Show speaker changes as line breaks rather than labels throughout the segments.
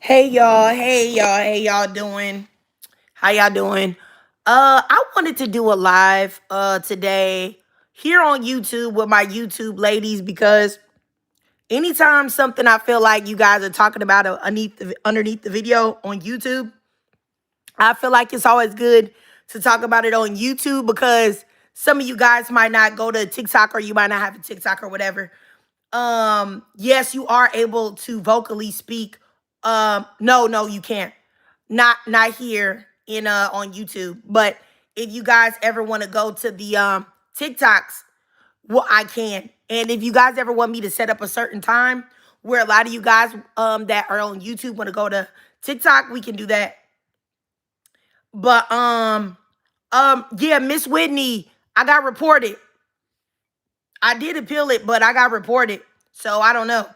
Hey y'all doing? How y'all doing? I wanted to do a live today here on YouTube with my YouTube ladies because anytime something I feel like you guys are talking about underneath the video on YouTube, I feel like it's always good to talk about it on YouTube because some of you guys might not go to TikTok or you might not have a TikTok or whatever. Yes, you are able to vocally speak. No, you can't. Not here in on YouTube. But if you guys ever want to go to the TikToks, well, I can. And if you guys ever want me to set up a certain time where a lot of you guys that are on YouTube want to go to TikTok, we can do that. But yeah, Miss Whitney, I got reported. I did appeal it, but I got reported. So I don't know.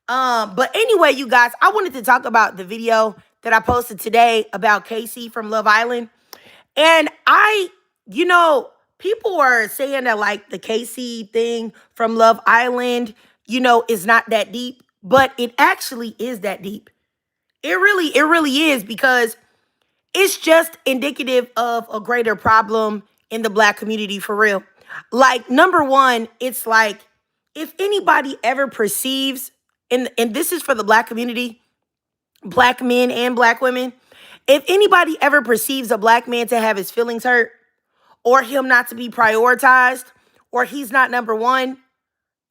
But anyway, you guys, I wanted to talk about the video that I posted today about Casey from Love Island. And people are saying that like the Casey thing from Love Island, is not that deep, but it actually is that deep. It really is because it's just indicative of a greater problem in the Black community for real. Like, number one, it's like if anybody ever perceives, and this is for the Black community, Black men and Black women, if anybody ever perceives a Black man to have his feelings hurt or him not to be prioritized or he's not number one,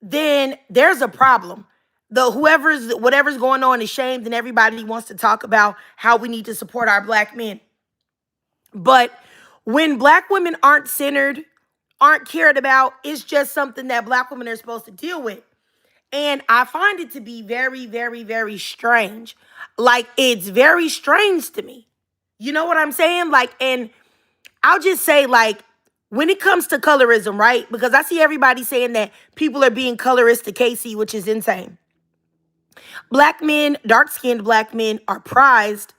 then there's a problem. Whatever's going on is shamed and everybody wants to talk about how we need to support our Black men. But when Black women aren't centered, aren't cared about, it's just something that Black women are supposed to deal with. And I find it to be very, very, very strange. Like, it's very strange to me. You know what I'm saying? Like, and I'll just say, like, when it comes to colorism, right? Because I see everybody saying that people are being colorist to Casey, which is insane. Black men, dark-skinned Black men are prized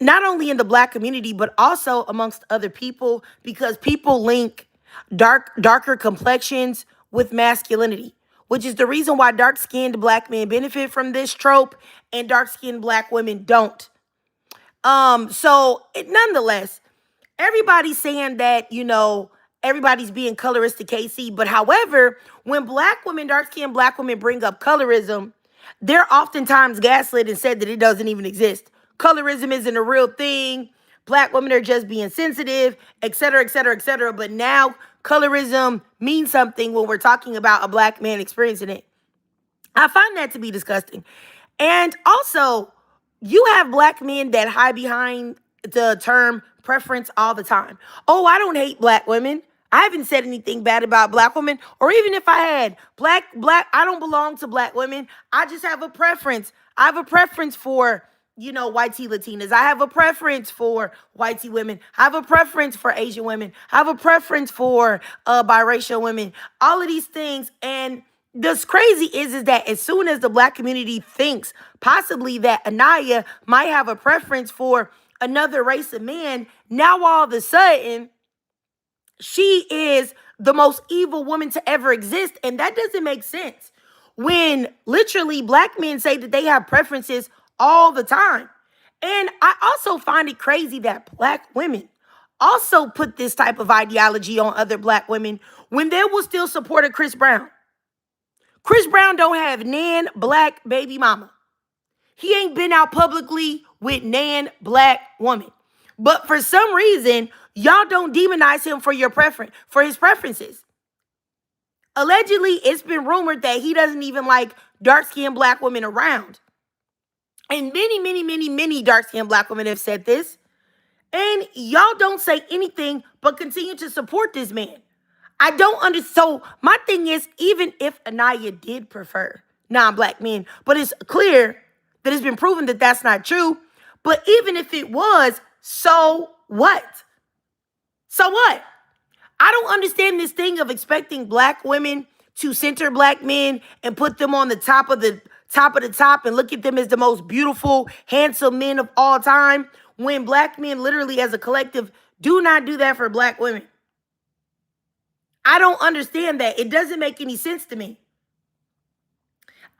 not only in the Black community, but also amongst other people because people link darker complexions with masculinity, which is the reason why dark-skinned Black men benefit from this trope and dark-skinned Black women don't. Nonetheless, everybody's saying that, everybody's being colorist to Casey. But however, when Black women, dark-skinned Black women bring up colorism, they're oftentimes gaslit and said that it doesn't even exist. Colorism isn't a real thing. Black women are just being sensitive, et cetera, et cetera, et cetera. But now colorism means something when we're talking about a Black man experiencing it. I find that to be disgusting. And also, you have Black men that hide behind the term preference all the time. Oh, I don't hate Black women. I haven't said anything bad about Black women. Or even if I had, I don't belong to Black women. I just have a preference. I have a preference for, white T Latinas. I have a preference for white T women. I have a preference for Asian women. I have a preference for biracial women. All of these things. And this crazy is that as soon as the Black community thinks possibly that Anaya might have a preference for another race of men, now all of a sudden she is the most evil woman to ever exist. And that doesn't make sense when literally Black men say that they have preferences all the time. And I also find it crazy that Black women also put this type of ideology on other Black women when they will still support a Chris Brown. Chris Brown don't have nan Black baby mama. He ain't been out publicly with nan Black woman. But for some reason, y'all don't demonize him for his preferences. Allegedly, it's been rumored that he doesn't even like dark-skinned Black women around. And many dark-skinned Black women have said this. And y'all don't say anything but continue to support this man. I don't understand. So my thing is, even if Anaya did prefer non-Black men, but it's clear that it's been proven that that's not true. But even if it was, so what? So what? I don't understand this thing of expecting Black women to center Black men and put them on the top of the top and look at them as the most beautiful, handsome men of all time, when Black men literally as a collective do not do that for Black women. I don't understand that. It doesn't make any sense to me.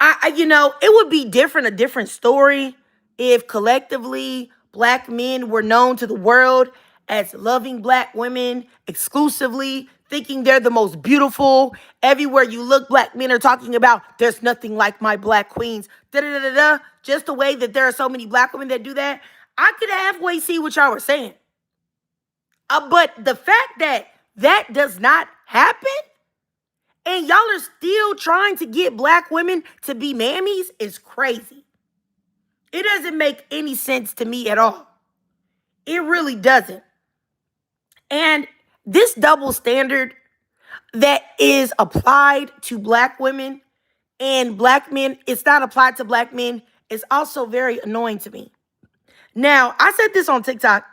It would be different, a different story if collectively black men were known to the world as loving black women exclusively, thinking they're the most beautiful. Everywhere you look, black men are talking about there's nothing like my black queens. Da da da da da. Just the way that there are so many black women that do that, I could halfway see what y'all were saying. But the fact that that does not happen and y'all are still trying to get black women to be mammies is crazy. It doesn't make any sense to me at all. It really doesn't. And this double standard that is applied to black women and black men, it's not applied to black men, is also very annoying to me. Now, I said this on TikTok.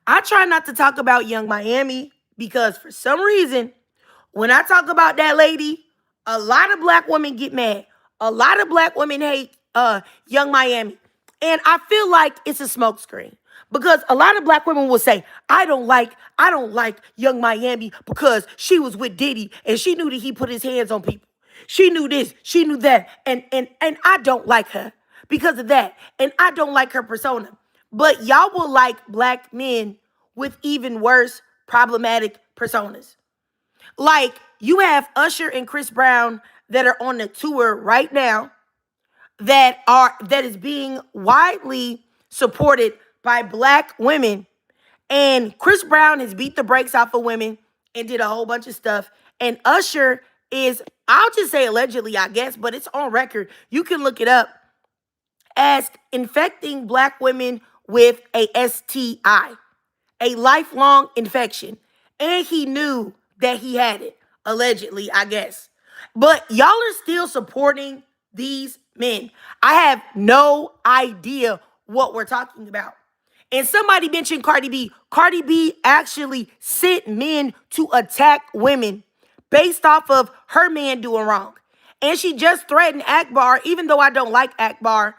I try not to talk about Young Miami because for some reason, when I talk about that lady, a lot of black women get mad. A lot of black women hate Young Miami. And I feel like it's a smokescreen. Because a lot of black women will say, I don't like Young Miami because she was with Diddy and she knew that he put his hands on people. She knew this, she knew that. And I don't like her because of that. And I don't like her persona. But y'all will like black men with even worse problematic personas. Like, you have Usher and Chris Brown that are on the tour right now that is being widely supported by black women. And Chris Brown has beat the brakes off of women and did a whole bunch of stuff. And Usher is, I'll just say allegedly, I guess, but it's on record. You can look it up, as infecting black women with a STI, a lifelong infection. And he knew that he had it, allegedly, I guess. But y'all are still supporting these men. I have no idea what we're talking about. And somebody mentioned Cardi B. Cardi B actually sent men to attack women based off of her man doing wrong. And she just threatened Akbar, even though I don't like Akbar.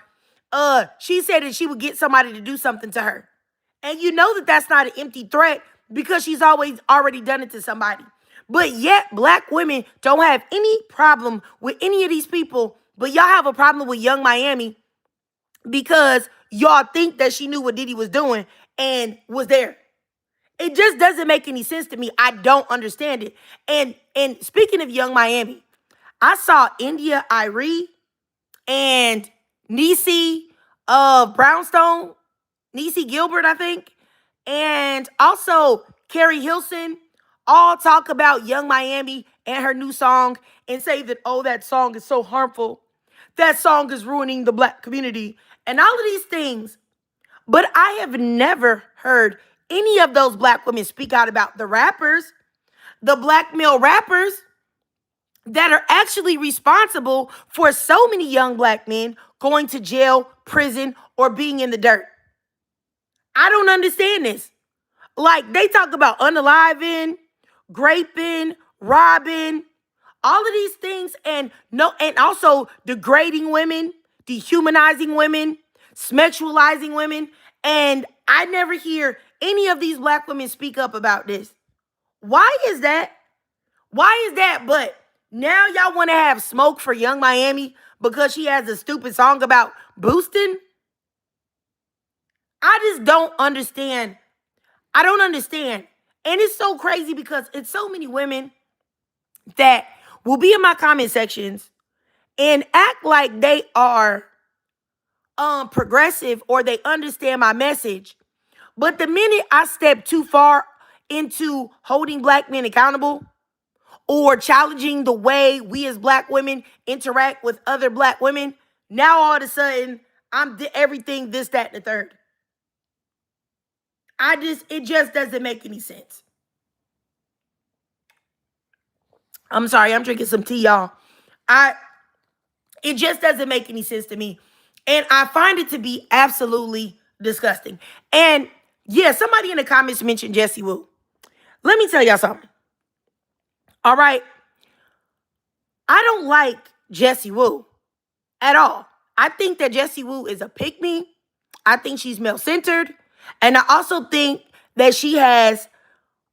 She said that she would get somebody to do something to her. And you know that that's not an empty threat because she's always already done it to somebody. But yet, black women don't have any problem with any of these people, but y'all have a problem with Young Miami because y'all think that she knew what Diddy was doing and was there. It just doesn't make any sense to me. I don't understand it. And speaking of Young Miami, I saw India Irie and Niecy Brownstone, Niecy Gilbert, I think, and also Carrie Hilson all talk about Young Miami and her new song and say that, oh, that song is so harmful. That song is ruining the black community and all of these things. But I have never heard any of those black women speak out about the rappers, the black male rappers that are actually responsible for so many young black men going to jail, prison, or being in the dirt. I don't understand this. Like, they talk about unaliving, raping, robbing, all of these things, and also degrading women, dehumanizing women, sexualizing women, and I never hear any of these black women speak up about this. Why is that? Why is that? But now y'all want to have smoke for Young Miami because she has a stupid song about boosting? I just don't understand. I don't understand. And it's so crazy because it's so many women that will be in my comment sections and act like they are progressive or they understand my message. But the minute I step too far into holding black men accountable or challenging the way we as black women interact with other black women, now all of a sudden I'm everything this, that, and the third. It just doesn't make any sense. I'm sorry, I'm drinking some tea, y'all. It just doesn't make any sense to me. And I find it to be absolutely disgusting. And yeah, somebody in the comments mentioned Jessie Woo. Let me tell y'all something. All right. I don't like Jessie Woo at all. I think that Jessie Woo is a pick-me. I think she's male-centered. And I also think that she has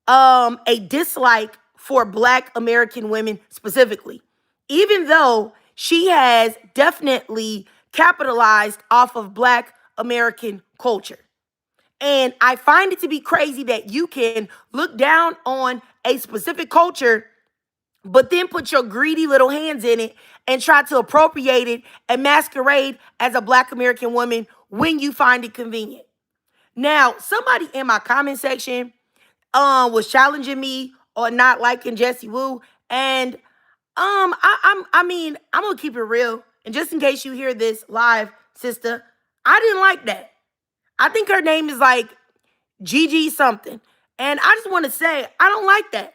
a dislike for black American women specifically. Even though she has definitely capitalized off of Black American culture. And I find it to be crazy that you can look down on a specific culture, but then put your greedy little hands in it and try to appropriate it and masquerade as a Black American woman when you find it convenient. Now, somebody in my comment section was challenging me on not liking Jessie Woo, and I mean, I'm gonna keep it real. And just in case you hear this live, sister, I didn't like that. I think her name is like Gigi something. And I just want to say, I don't like that.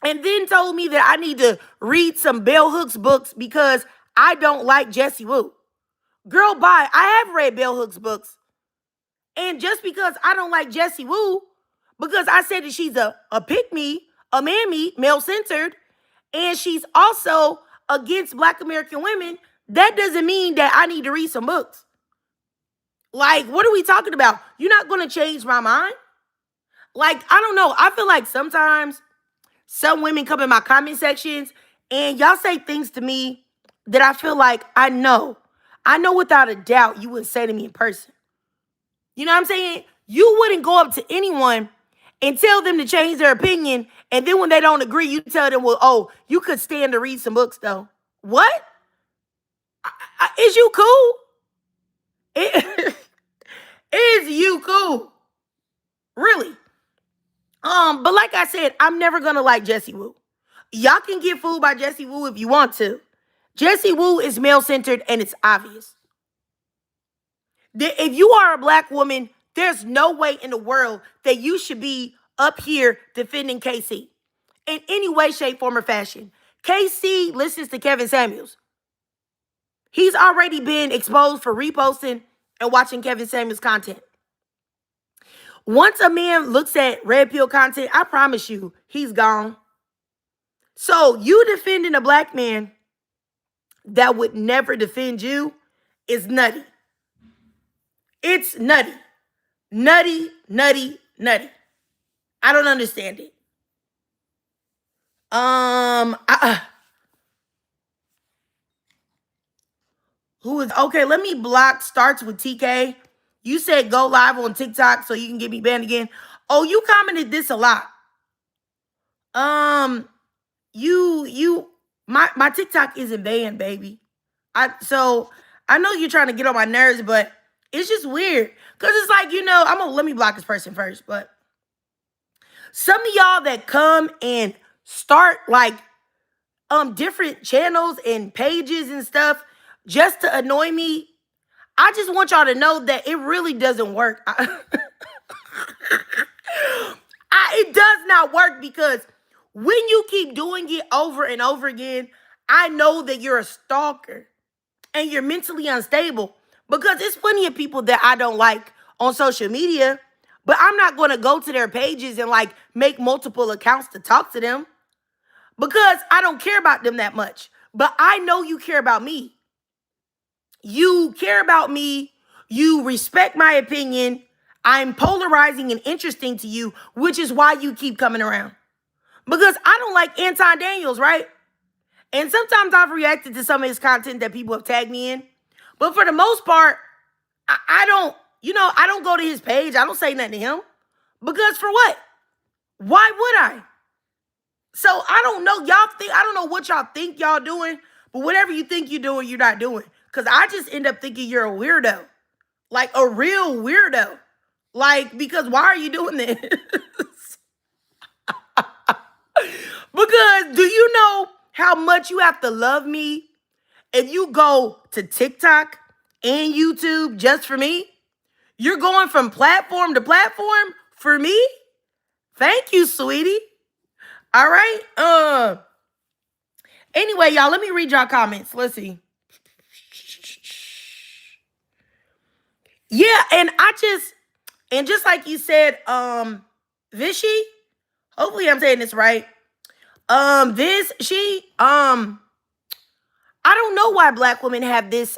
And then told me that I need to read some Bell Hooks books because I don't like Jessie Woo. Girl, bye. I have read Bell Hooks books. And just because I don't like Jessie Woo, because I said that she's a pick-me, a man-me, male-centered, and she's also against Black American women, that doesn't mean that I need to read some books. Like, what are we talking about? You're not going to change my mind? Like, I don't know. I feel like sometimes some women come in my comment sections and y'all say things to me that I feel like I know. I know without a doubt you wouldn't say to me in person. You know what I'm saying? You wouldn't go up to anyone and tell them to change their opinion, and then when they don't agree, you tell them, well, oh, you could stand to read some books, though. What? Is you cool? Is you cool? Really? But like I said, I'm never gonna like Jessie Woo. Y'all can get fooled by Jessie Woo if you want to. Jessie Woo is male-centered, and it's obvious. If you are a Black woman, there's no way in the world that you should be up here defending KC in any way, shape, form, or fashion. KC listens to Kevin Samuels. He's already been exposed for reposting and watching Kevin Samuels content. Once a man looks at red pill content, I promise you, he's gone. So you defending a Black man that would never defend you is nutty. It's nutty. Nutty, nutty, nutty. I don't understand it. Who is okay? Let me block starts with TK. You said go live on TikTok so you can get me banned again. Oh, you commented this a lot. My TikTok isn't banned, baby. So I know you're trying to get on my nerves, but it's just weird. Cause it's like, let me block this person first, but some of y'all that come and start like different channels and pages and stuff just to annoy me, I just want y'all to know that it really doesn't work. It does not work, because when you keep doing it over and over again, I know that you're a stalker and you're mentally unstable, because there's plenty of people that I don't like on social media, but I'm not going to go to their pages and like make multiple accounts to talk to them, because I don't care about them that much. But I know you care about me. You care about me. You respect my opinion. I'm polarizing and interesting to you, which is why you keep coming around. Because I don't like Anton Daniels, right? And sometimes I've reacted to some of his content that people have tagged me in. But for the most part, I don't go to his page. I don't say nothing to him. Because for what? Why would I? So I don't know. I don't know what y'all think y'all doing, but whatever you think you're doing, you're not doing. Because I just end up thinking you're a weirdo. Like a real weirdo. Like, because why are you doing this? Because do you know how much you have to love me if you go to TikTok and YouTube just for me? You're going from platform to platform for me? Thank you, sweetie. All right. Anyway, y'all, let me read y'all comments. Let's see. Yeah, and just like you said, Vishy, hopefully I'm saying this right. I don't know why Black women have this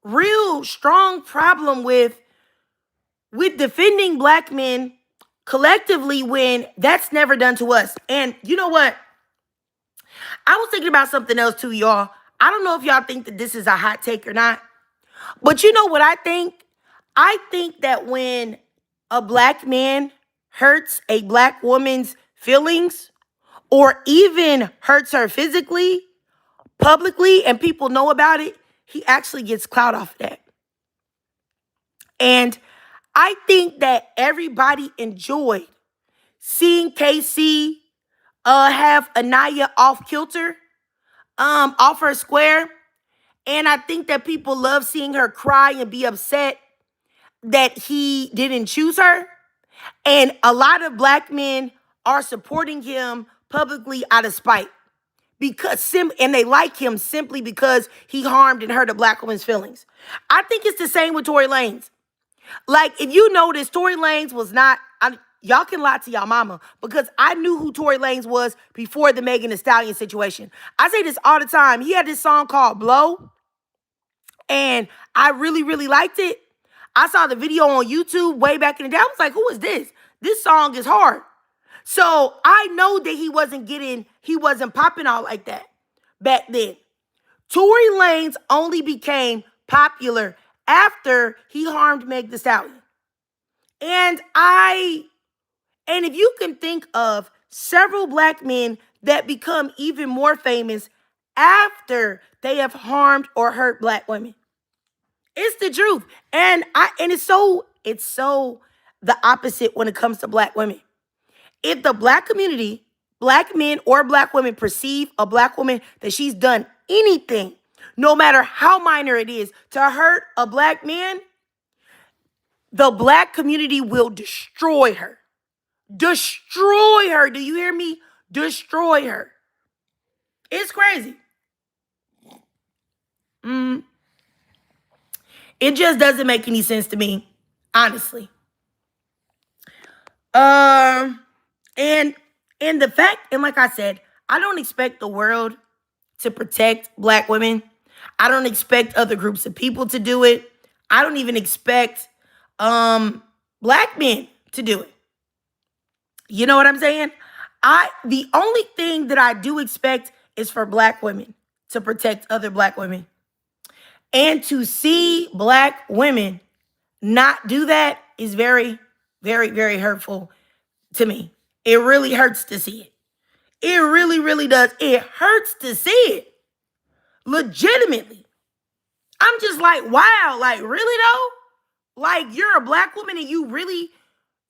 real strong problem with defending Black men collectively when that's never done to us. And you know what? I was thinking about something else too, y'all. I don't know if y'all think that this is a hot take or not, but you know what I think? I think that when a black man hurts a black woman's feelings or even hurts her physically, publicly, and people know about it, he actually gets clout off of that. And I think that everybody enjoyed seeing KC have Anaya off kilter, off her square. And I think that people love seeing her cry and be upset that he didn't choose her. And a lot of black men are supporting him publicly out of spite. And they like him simply because he harmed and hurt a black woman's feelings. I think it's the same with Tory Lanez. Like, if you notice, Tory Lanez was not, y'all can lie to y'all mama, because I knew who Tory Lanez was before the Megan Thee Stallion situation. I say this all the time. He had this song called Blow, and I really, really liked it. I saw the video on YouTube way back in the day. I was like, who is this? This song is hard. So I know that he wasn't popping out like that back then. Tory Lanez only became popular after he harmed Meg Thee Stallion. And if you can think of several black men that become even more famous after they have harmed or hurt black women. It's the truth. And it's so the opposite when it comes to black women. If the black community, black men or black women, perceive a black woman that she's done anything, no matter how minor it is, to hurt a black man, the black community will destroy her. Destroy her. Do you hear me? Destroy her. It's crazy. It just doesn't make any sense to me, honestly. And the fact, and like I said, I don't expect the world to protect black women. I don't expect other groups of people to do it. I don't even expect black men to do it. You know what I'm saying? The only thing that I do expect is for black women to protect other black women. And to see black women not do that is very, very, very hurtful to me. It really hurts to see it. It really, really does. It hurts to see it. Legitimately. I'm just like, wow, like, really though? Like, you're a black woman and you really,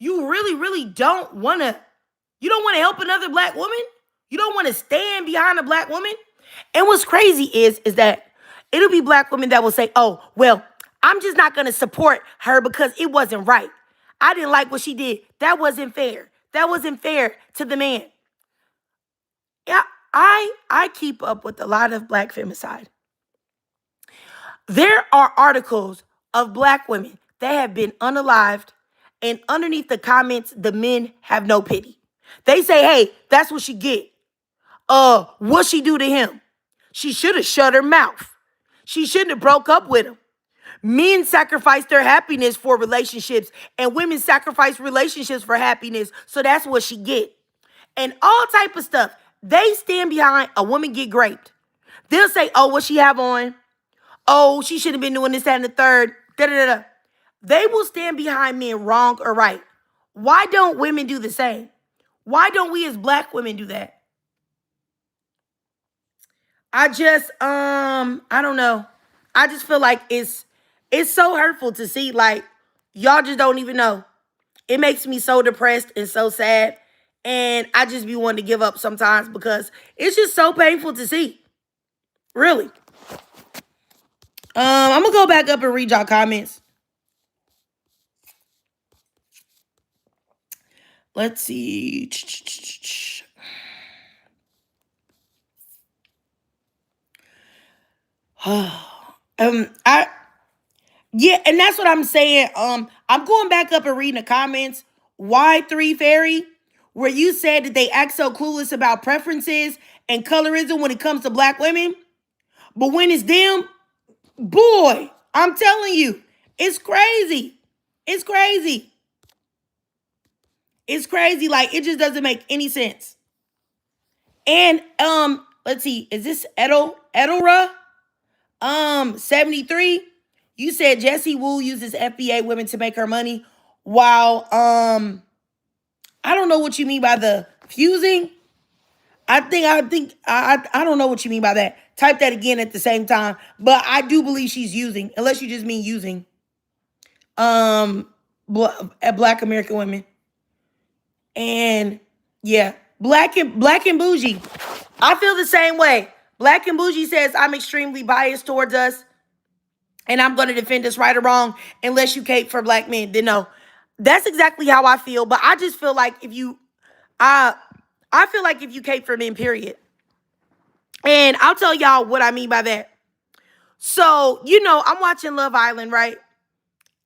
really don't want to, you don't want to help another black woman? You don't want to stand behind a black woman? And what's crazy is that it'll be black women that will say, oh, well, I'm just not going to support her because it wasn't right. I didn't like what she did. That wasn't fair. That wasn't fair to the man. Yeah, I keep up with a lot of black femicide. There are articles of black women that have been unalived, and underneath the comments, the men have no pity. They say, hey, that's what she get. What she do to him? She should have shut her mouth. She shouldn't have broke up with him. Men sacrifice their happiness for relationships, and women sacrifice relationships for happiness. So that's what she get. And all type of stuff. They stand behind a woman get raped. They'll say, oh, what she have on? Oh, she should have been doing this, that, and the third. Da-da-da-da. They will stand behind men wrong or right. Why don't women do the same? Why don't we as black women do that? I don't know. I just feel like it's so hurtful to see. Like, y'all just don't even know. It makes me so depressed and so sad. And I just be wanting to give up sometimes because it's just so painful to see. Really. I'm going to go back up and read y'all comments. Let's see. Yeah, and that's what I'm saying. I'm going back up and reading the comments. Y3 Fairy, where you said that they act so clueless about preferences and colorism when it comes to black women. But when it's them, boy, I'm telling you, it's crazy. It's crazy. It's crazy. Like, it just doesn't make any sense. And let's see, is this Edelra? 73. You said Jessie Wu uses FBA women to make her money. While I don't know what you mean by the fusing. I don't know what you mean by that. Type that again at the same time. But I do believe she's using, unless you just mean using um black American women. And yeah, black and bougie. I feel the same way. Black and bougie says I'm extremely biased towards us, and I'm going to defend us right or wrong unless you cape for black men. Then no, that's exactly how I feel. But I just feel like if you, I, I feel like if you cape for men, period. And I'll tell y'all what I mean by that. So I'm watching Love Island, right?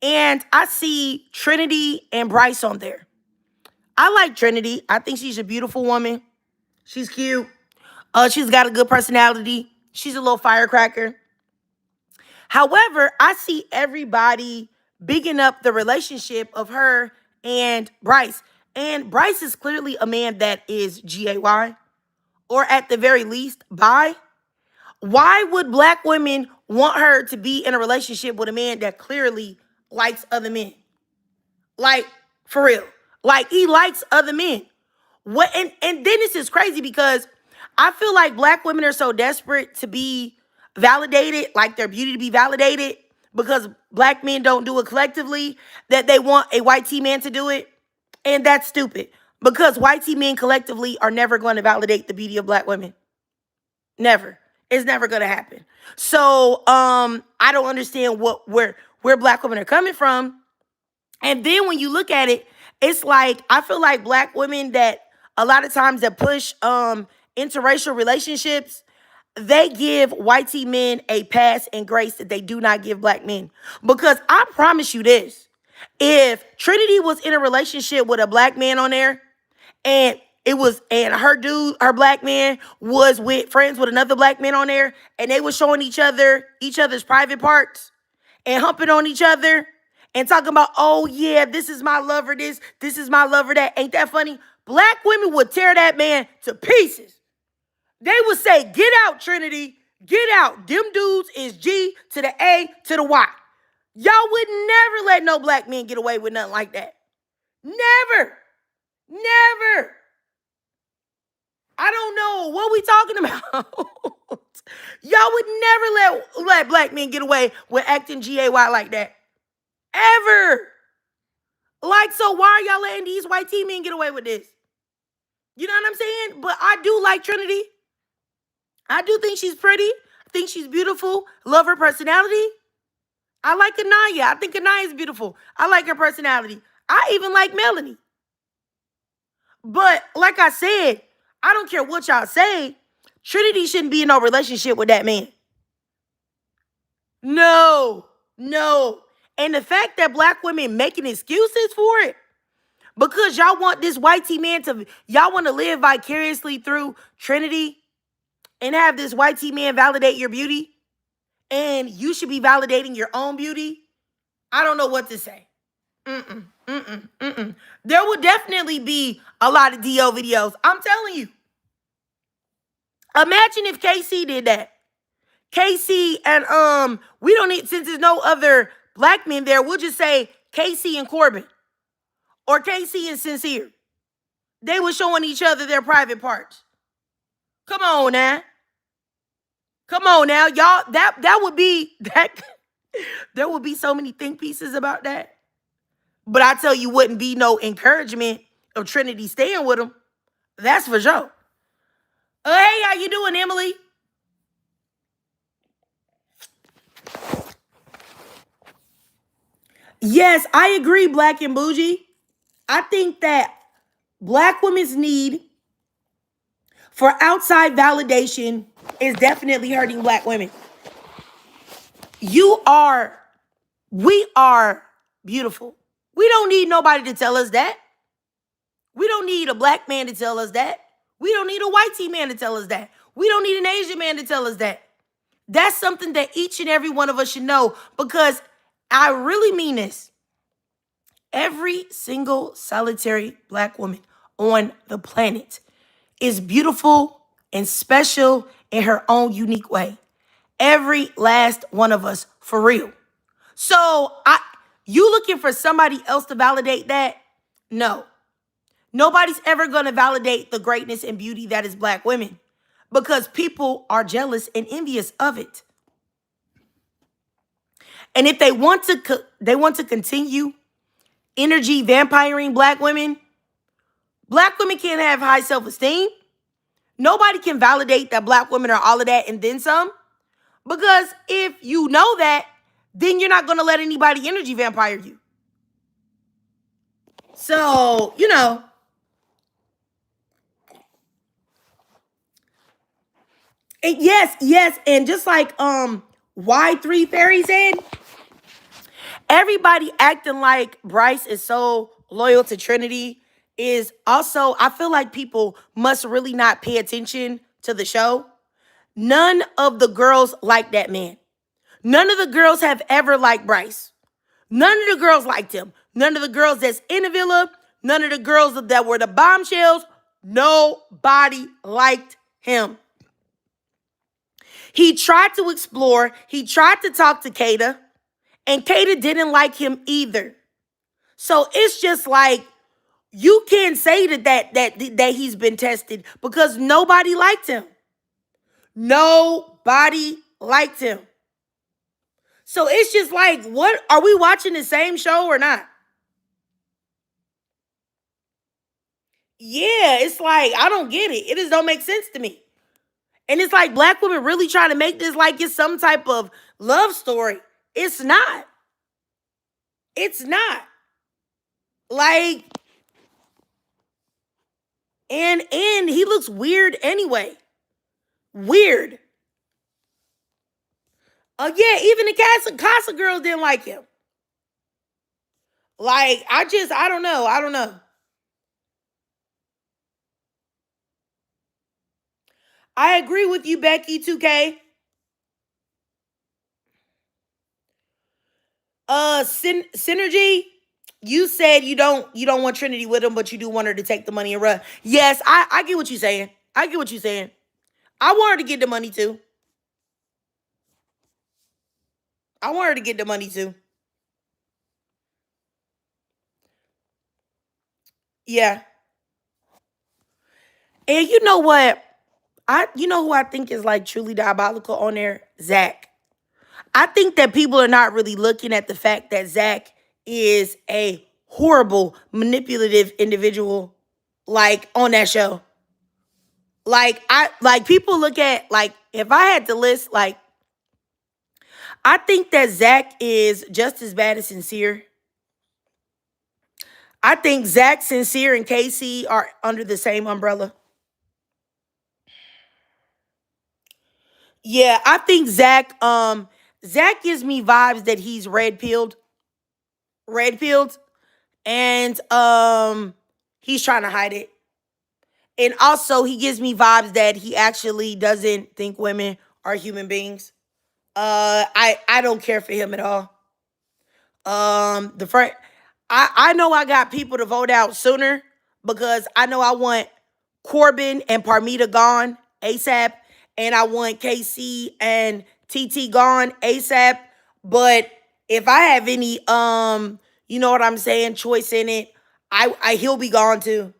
And I see Trinity and Bryce on there. I like Trinity. I think she's a beautiful woman. She's cute. She's got a good personality. She's a little firecracker. However, I see everybody bigging up the relationship of her and Bryce. And Bryce is clearly a man that is gay, or at the very least, bi. Why would black women want her to be in a relationship with a man that clearly likes other men? Like, for real. Like, he likes other men. What? And then this is crazy because I feel like black women are so desperate to be validated, like their beauty to be validated, because black men don't do it collectively, that they want a white T man to do it. And that's stupid. Because white T men collectively are never going to validate the beauty of black women. Never. It's never going to happen. So I don't understand where black women are coming from. And then when you look at it, it's like I feel like black women that a lot of times that push interracial relationships, they give white T men a pass and grace that they do not give black men. Because I promise you this, if Trinity was in a relationship with a black man on there, and her black man was with friends with another black man on there, and they were showing each other's private parts and humping on each other and talking about, oh yeah, this is my lover, this is my lover, that. Ain't that funny? Black women would tear that man to pieces. They would say, get out, Trinity, get out. Them dudes is G to the A to the Y. Y'all would never let no black men get away with nothing like that. Never. Never. I don't know what we talking about. Y'all would never let black men get away with acting GAY like that. Ever. Like, so why are y'all letting these white T men get away with this? You know what I'm saying? But I do like Trinity. I do think she's pretty. I think she's beautiful. Love her personality. I like Anaya. I think Anaya is beautiful. I like her personality. I even like Melanie. But like I said, I don't care what y'all say. Trinity shouldn't be in no relationship with that man. No. And the fact that black women making excuses for it, because y'all want this white T man y'all want to live vicariously through Trinity and have this white T man validate your beauty, and you should be validating your own beauty. I don't know what to say. There will definitely be a lot of DO videos. I'm telling you. Imagine if KC did that. KC and we don't need, since there's no other black men there, we'll just say KC and Corbin. Or KC and Sincere. They were showing each other their private parts. Come on now. Y'all. That would be that. There would be so many think pieces about that. But I tell you, wouldn't be no encouragement of Trinity staying with him. That's for sure. Hey, how you doing, Emily? Yes, I agree, Black and Bougie. I think that black women's need for outside validation is definitely hurting black women. We are beautiful. We don't need nobody to tell us that. We don't need a black man to tell us that. We don't need a white T man to tell us that. We don't need an Asian man to tell us that. That's something that each and every one of us should know, because I really mean this. Every single solitary black woman on the planet is beautiful and special in her own unique way. Every last one of us, for real. So you looking for somebody else to validate that? No. Nobody's ever gonna validate the greatness and beauty that is black women because people are jealous and envious of it. And if they want to continue energy vampiring black women can't have high self-esteem. Nobody can validate that black women are all of that and then some. Because if you know that, then you're not going to let anybody energy vampire you. So, and yes. And just like Y3 Fairy said, everybody acting like Bryce is so loyal to Trinity is also, I feel like people must really not pay attention to the show. None of the girls like that man. None of the girls have ever liked Bryce. None of the girls liked him. None of the girls that's in the villa, none of the girls that were the bombshells, nobody liked him. He tried to explore. He tried to talk to Kata, and Kata didn't like him either. So it's just like, you can't say that he's been tested because nobody liked him. Nobody liked him. So it's just like, what are we watching the same show or not? Yeah, it's like, I don't get it. It just don't make sense to me. And it's like black women really trying to make this like it's some type of love story. It's not. It's not. Like, and he looks weird anyway. Weird. Yeah, even the Casa girls didn't like him. Like, I don't know. I don't know. I agree with you, Becky 2K. Synergy, you said you don't want Trinity with him, but you do want her to take the money and run. Yes, I get what you're saying. I get what you're saying. I want her to get the money too. I want her to get the money too. Yeah. And you know what? You know who I think is like truly diabolical on there? Zach. I think that people are not really looking at the fact that Zach is a horrible, manipulative individual, like on that show. Like people look at, like, if I had to list, like, I think that Zach is just as bad as Sincere. I think Zach, Sincere, and Casey are under the same umbrella. Yeah, I think Zach gives me vibes that he's red pilled, and he's trying to hide it. And also he gives me vibes that he actually doesn't think women are human beings. I don't care for him at all. The first, I know I got people to vote out sooner because I know I want Corbin and Parmita gone ASAP, and I want KC and TT gone ASAP. But if I have any you know what I'm saying, choice in it, I he'll be gone too.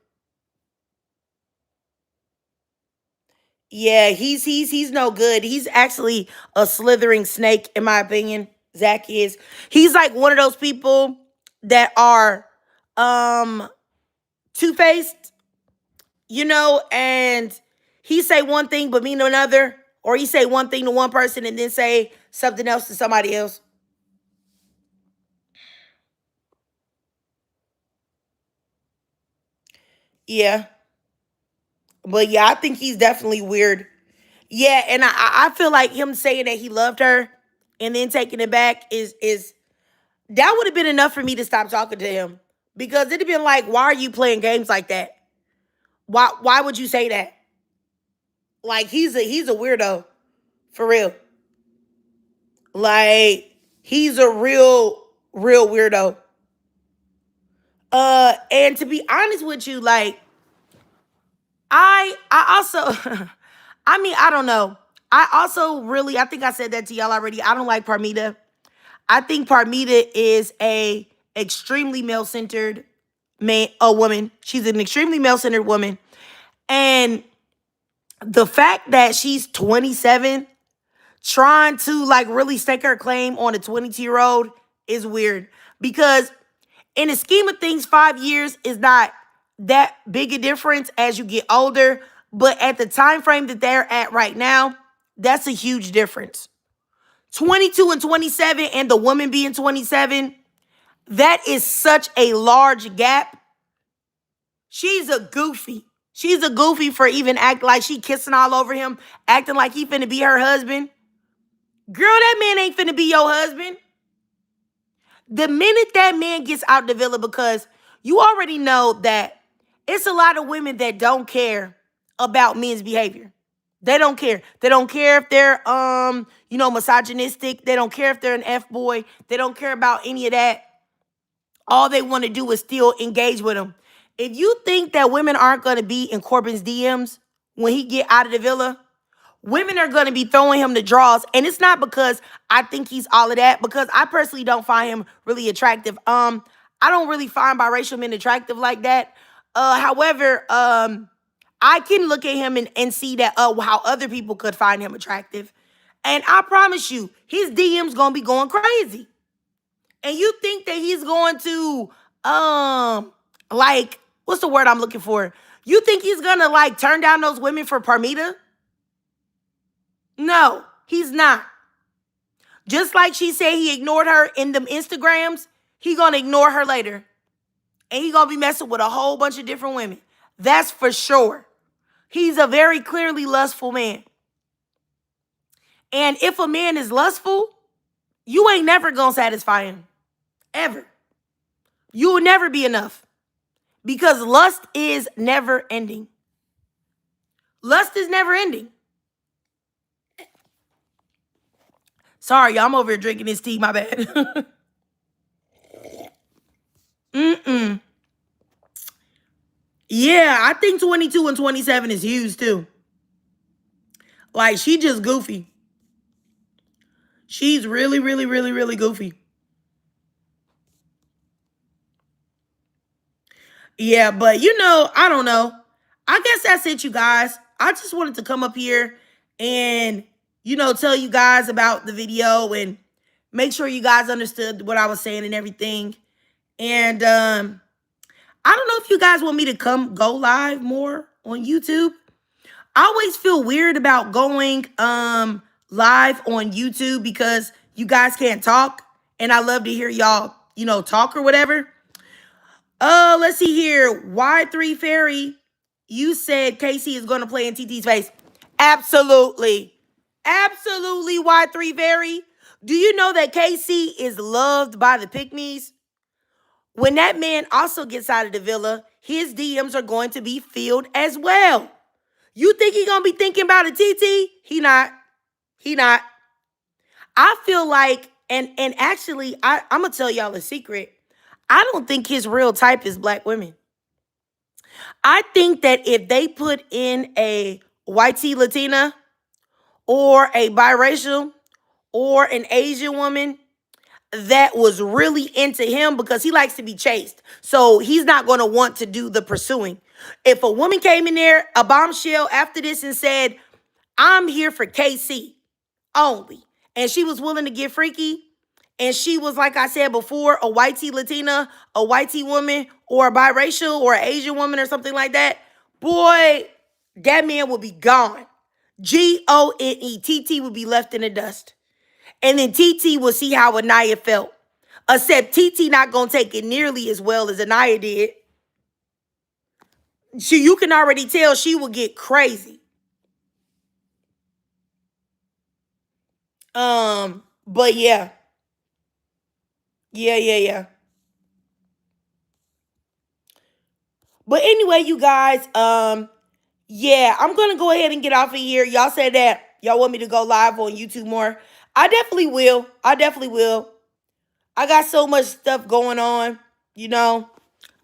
Yeah, he's no good. He's actually a slithering snake, in my opinion. Zach is. He's like one of those people that are um two-faced, and he say one thing but mean another, or he say one thing to one person and then say something else to somebody else. Yeah. But yeah, I think he's definitely weird. Yeah, and I feel like him saying that he loved her and then taking it back is that would have been enough for me to stop talking to him. Because it'd have been like, why are you playing games like that? Why would you say that? Like, he's a weirdo. For real. Like, he's a real weirdo. And to be honest with you, like, I also I mean, I don't know. I also really, I think I said that to y'all already. I don't like Parmita. I think Parmita is a extremely male-centered a woman. She's an extremely male-centered woman. And the fact that she's 27 trying to like really stake her claim on a 22-year-old is weird, because in the scheme of things, 5 years is not that big a difference as you get older. But at the time frame that they're at right now, that's a huge difference. 22 and 27 and the woman being 27, that is such a large gap. She's a goofy. She's a goofy for even acting like she kissing all over him, acting like he finna be her husband. Girl, that man ain't finna be your husband. The minute that man gets out the villa, because you already know that it's a lot of women that don't care about men's behavior. They don't care. They don't care if they're misogynistic. They don't care if they're an F-boy. They don't care about any of that. All they want to do is still engage with him. If you think that women aren't going to be in Corbin's DMs when he get out of the villa, women are going to be throwing him the draws. And it's not because I think he's all of that, because I personally don't find him really attractive. I don't really find biracial men attractive like that. However, I can look at him and see that how other people could find him attractive. And I promise you, his DM's going to be going crazy. And you think that he's going to, like, what's the word I'm looking for? You think he's going to, like, turn down those women for Parmita? No, he's not. Just like she said he ignored her in them Instagrams, he gonna ignore her later. And he gonna be messing with a whole bunch of different women. That's for sure. He's a very clearly lustful man. And if a man is lustful, you ain't never gonna satisfy him. Ever. You will never be enough. Because lust is never ending. Lust is never ending. Sorry, y'all, I'm over here drinking this tea, my bad. Yeah, I think 22 and 27 is huge too. Like, she just goofy. She's really, really, really, really goofy. Yeah, but I don't know. I guess that's it, you guys. I just wanted to come up here and, tell you guys about the video and make sure you guys understood what I was saying and everything. And I don't know if you guys want me to go live more on YouTube. I always feel weird about going live on YouTube because you guys can't talk. And I love to hear y'all, talk or whatever. Let's see here. Y3 Fairy, you said Casey is going to play in TT's face. Absolutely. Absolutely, Y3 Fairy. Do you know that Casey is loved by the Pygmies? When that man also gets out of the villa, his DMs are going to be filled as well. You think he gonna be thinking about a TT? He not. He not. I feel like, and actually, I'm gonna tell y'all a secret. I don't think his real type is black women. I think that if they put in a white Latina or a biracial or an Asian woman that was really into him, because he likes to be chased, so he's not going to want to do the pursuing. If a woman came in there, a bombshell after this, and said, I'm here for KC only, and she was willing to get freaky, and she was, like I said before, a white Latina, a white woman, or a biracial, or an Asian woman, or something like that, boy, that man would be gone. Gone. TT would be left in the dust. And then TT will see how Anaya felt. Except TT not going to take it nearly as well as Anaya did. You can already tell she will get crazy. But yeah. Yeah. But anyway, you guys, yeah, I'm going to go ahead and get off of here. Y'all said that y'all want me to go live on YouTube more. I definitely will. I got so much stuff going on,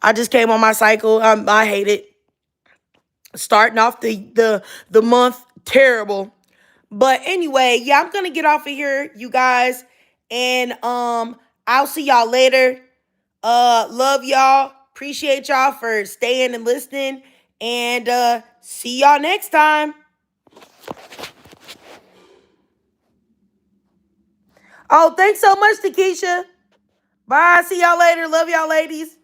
I just came on my cycle. I hate it. Starting off the month, terrible. But anyway, yeah, I'm gonna get off of here, you guys. And I'll see y'all later. Love y'all. Appreciate y'all for staying and listening. And see y'all next time. Oh, thanks so much, Takesha. Bye. See y'all later. Love y'all, ladies.